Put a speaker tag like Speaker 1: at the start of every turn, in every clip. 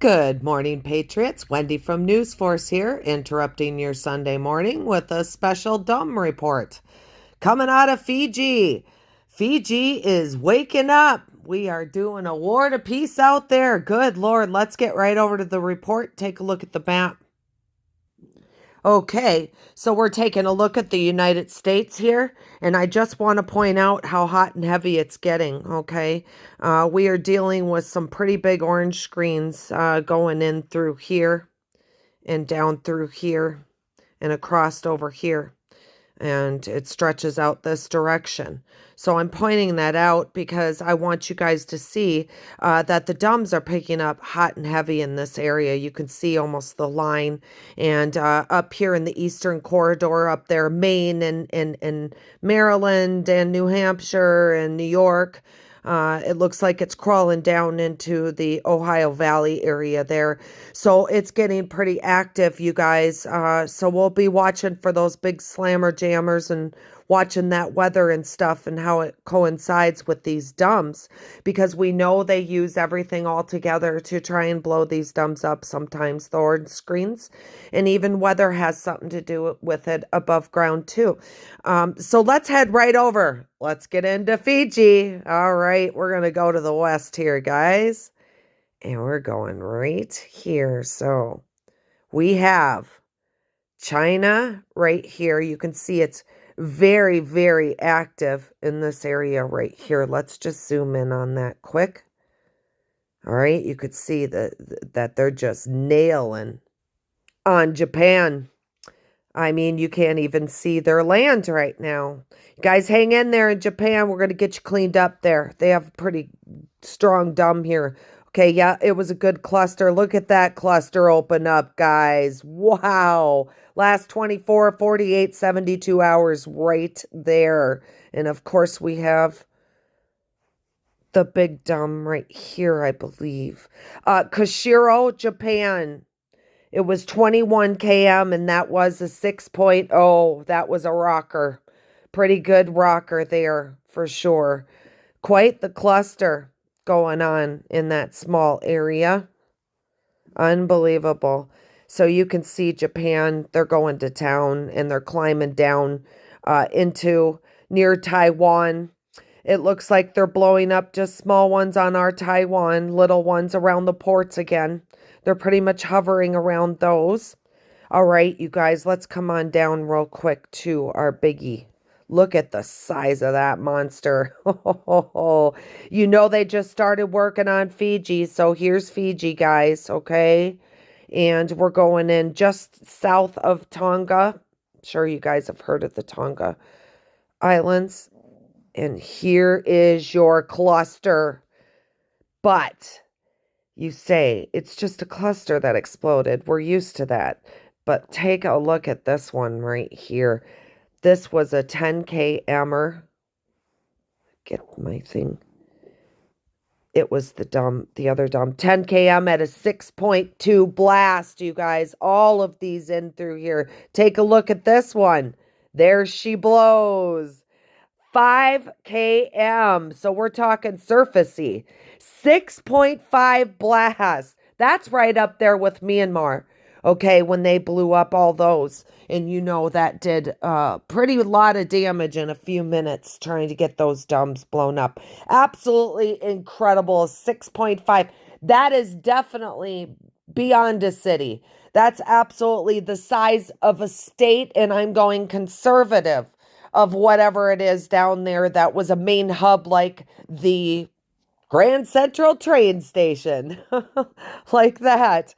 Speaker 1: Good morning, Patriots. Wendy from News Force here, interrupting your Sunday morning with a special D.U.M.B report. Coming out of Fiji. Fiji is waking up. We are doing a war to peace out there. Good Lord, let's get right over to the report. Take a look at the map. Okay, so we're taking a look at the United States here, and I just want to point out how hot and heavy it's getting, okay? We are dealing with some pretty big orange screens going in through here and down through here and across over here, and it stretches out this direction. So I'm pointing that out because I want you guys to see that the D.U.M.Bs are picking up hot and heavy in this area. You can see almost the line. And up here in the eastern corridor, up there, Maine and Maryland and New Hampshire and New York, it looks like it's crawling down into the Ohio Valley area there. So it's getting pretty active, you guys. So we'll be watching for those big slammer jammers and watching that weather and stuff and how it coincides with these D.U.M.Bs, because we know they use everything all together to try and blow these D.U.M.Bs up sometimes, the orange screens, and even weather has something to do with it above ground too. So let's head right over. Let's get into Fiji. All right, we're going to go to the west here, guys. And we're going right here. So we have China right here. You can see it's very, very active in this area right here. Let's just zoom in on that quick. All right, you could see that they're just nailing on Japan. I mean, you can't even see their land right now. You guys, hang in there in Japan. We're going to get you cleaned up there. They have a pretty strong D.U.M.B here. Okay, yeah, it was a good cluster. Look at that cluster open up, guys. Wow. Last 24, 48, 72 hours right there. And of course, we have the big D.U.M.B right here, I believe. Kushiro, Japan. It was 21 km, and that was a 6.0. That was a rocker. Pretty good rocker there, for sure. Quite the cluster going on in that small area. Unbelievable. So you can see Japan, they're going to town, and they're climbing down into near Taiwan. It looks like they're blowing up just small ones on our Taiwan, little ones around the ports again. They're pretty much hovering around those. All right, you guys, let's come on down real quick to our biggie. Look at the size of that monster. You know they just started working on Fiji, so here's Fiji, guys, okay? And we're going in just south of Tonga. I'm sure you guys have heard of the Tonga Islands. And here is your cluster. But you say it's just a cluster that exploded. We're used to that. But take a look at this one right here. This was a 10K Emmer. Get my thing. It was the other D.U.M.B. 10 km at a 6.2 blast, you guys. All of these in through here. Take a look at this one. There she blows. 5 km. So we're talking surfacey. 6.5 blast. That's right up there with Myanmar. Okay, when they blew up all those. And you know that did pretty lot of damage in a few minutes trying to get those D.U.M.Bs blown up. Absolutely incredible. 6.5. That is definitely beyond a city. That's absolutely the size of a state, and I'm going conservative of whatever it is down there that was a main hub like the Grand Central train station, like that.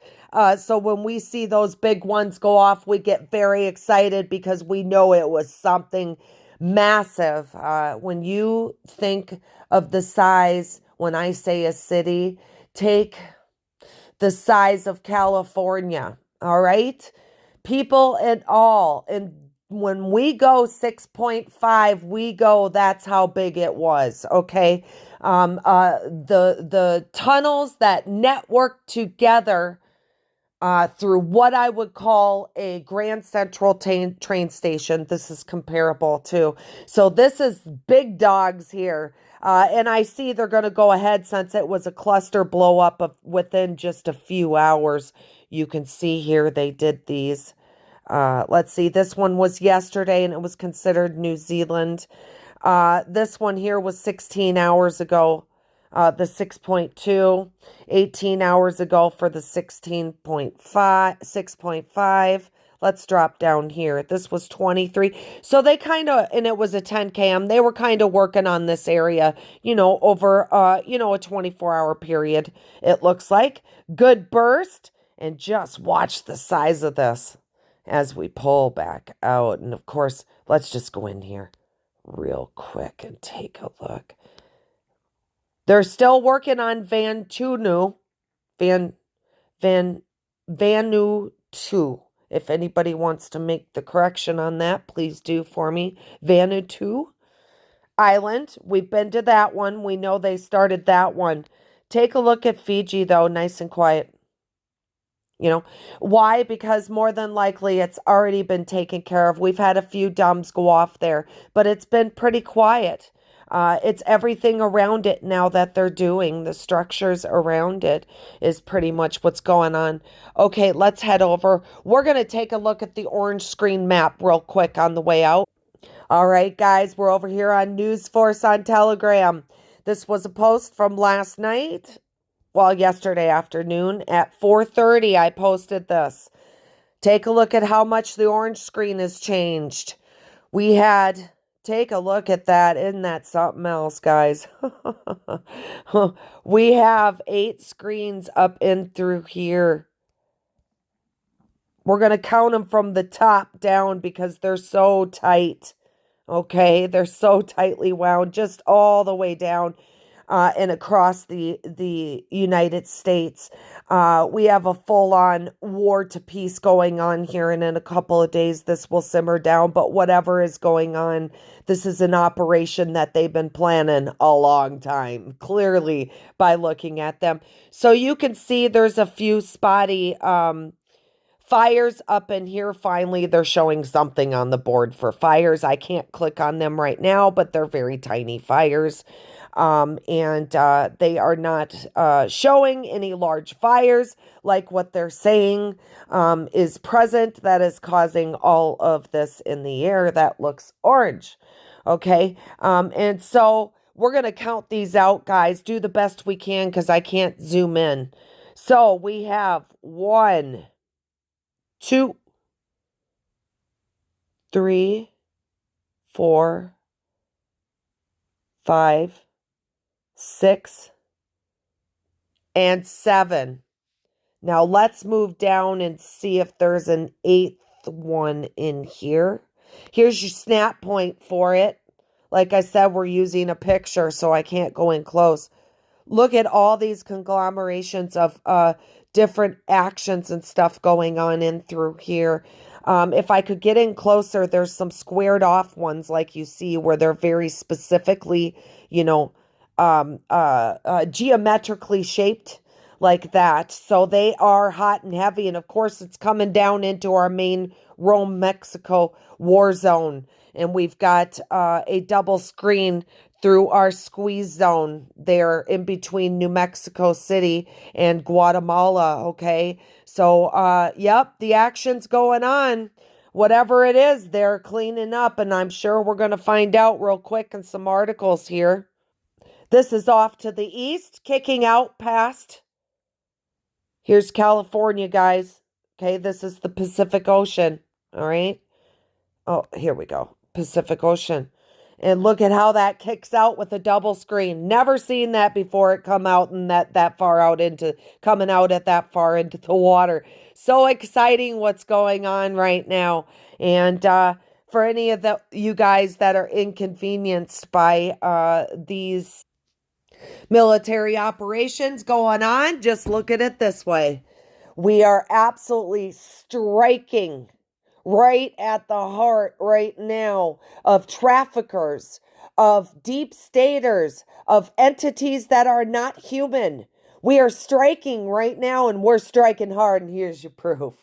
Speaker 1: So when we see those big ones go off, we get very excited because we know it was something massive. When you think of the size, when I say a city, take the size of California, all right? People and all. And when we go 6.5, we go, that's how big it was, okay? The tunnels that network together through what I would call a Grand Central train station. This is comparable to. So this is big dogs here. And I see they're going to go ahead since it was a cluster blow up of within just a few hours. You can see here they did these. Let's see, this one was yesterday and it was considered New Zealand. This one here was 16 hours ago, the 6.2, 18 hours ago for the 16.5, 6.5. Let's drop down here. This was 23. So they kind of, and it was a 10 cam. They were kind of working on this area, over, a 24-hour period. It looks like good burst. And just watch the size of this as we pull back out. And of course, let's just go in here real quick and take a look. They're still working on Van Vanuatu. If anybody wants to make the correction on that, please do for me. Vanuatu Island. We've been to that one. We know they started that one. Take a look at Fiji, though, nice and quiet. Why? Because more than likely it's already been taken care of. We've had a few dumps go off there, but it's been pretty quiet. It's everything around it now that they're doing. The structures around it is pretty much what's going on. Okay, let's head over. We're going to take a look at the orange screen map real quick on the way out. All right, guys, we're over here on News Force on Telegram. This was a post from last night. Well, yesterday afternoon at 4:30, I posted this. Take a look at how much the orange screen has changed. Take a look at that. Isn't that something else, guys? We have 8 screens up in through here. We're going to count them from the top down because they're so tight. Okay, they're so tightly wound just all the way down. And across the United States. We have a full-on war to peace going on here, and in a couple of days this will simmer down. But whatever is going on, this is an operation that they've been planning a long time, clearly, by looking at them. So you can see there's a few spotty fires up in here. Finally, they're showing something on the board for fires. I can't click on them right now, but they're very tiny fires. And they are not showing any large fires like what they're saying is present that is causing all of this in the air that looks orange. Okay. And so we're going to count these out, guys. Do the best we can because I can't zoom in. So we have 1, 2, 3, 4, 5, 6, and 7. Now let's move down and see if there's an 8th one in here. Here's your snap point for it. Like I said, we're using a picture, so I can't go in close. Look at all these conglomerations of different actions and stuff going on in through here. If I could get in closer, there's some squared off ones like you see where they're very specifically, geometrically shaped like that. So they are hot and heavy. And of course, it's coming down into our main Rome, Mexico war zone. And we've got a double screen through our squeeze zone there in between New Mexico City and Guatemala. Okay. So, yep, the action's going on. Whatever it is, they're cleaning up. And I'm sure we're going to find out real quick in some articles here. This is off to the east, kicking out past. Here's California, guys. Okay, this is the Pacific Ocean. All right. Oh, here we go. Pacific Ocean. And look at how that kicks out with a double screen. Never seen that before it come out and that far out into coming out at that far into the water. So exciting what's going on right now. And for any of you guys that are inconvenienced by these military operations going on, just look at it this way. We are absolutely striking right at the heart right now of traffickers, of deep staters, of entities that are not human. We are striking right now and we're striking hard, and here's your proof.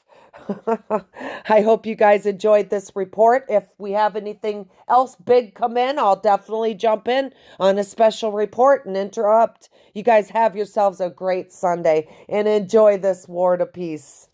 Speaker 1: I hope you guys enjoyed this report. If we have anything else big come in, I'll definitely jump in on a special report and interrupt. You guys have yourselves a great Sunday and enjoy this war to peace.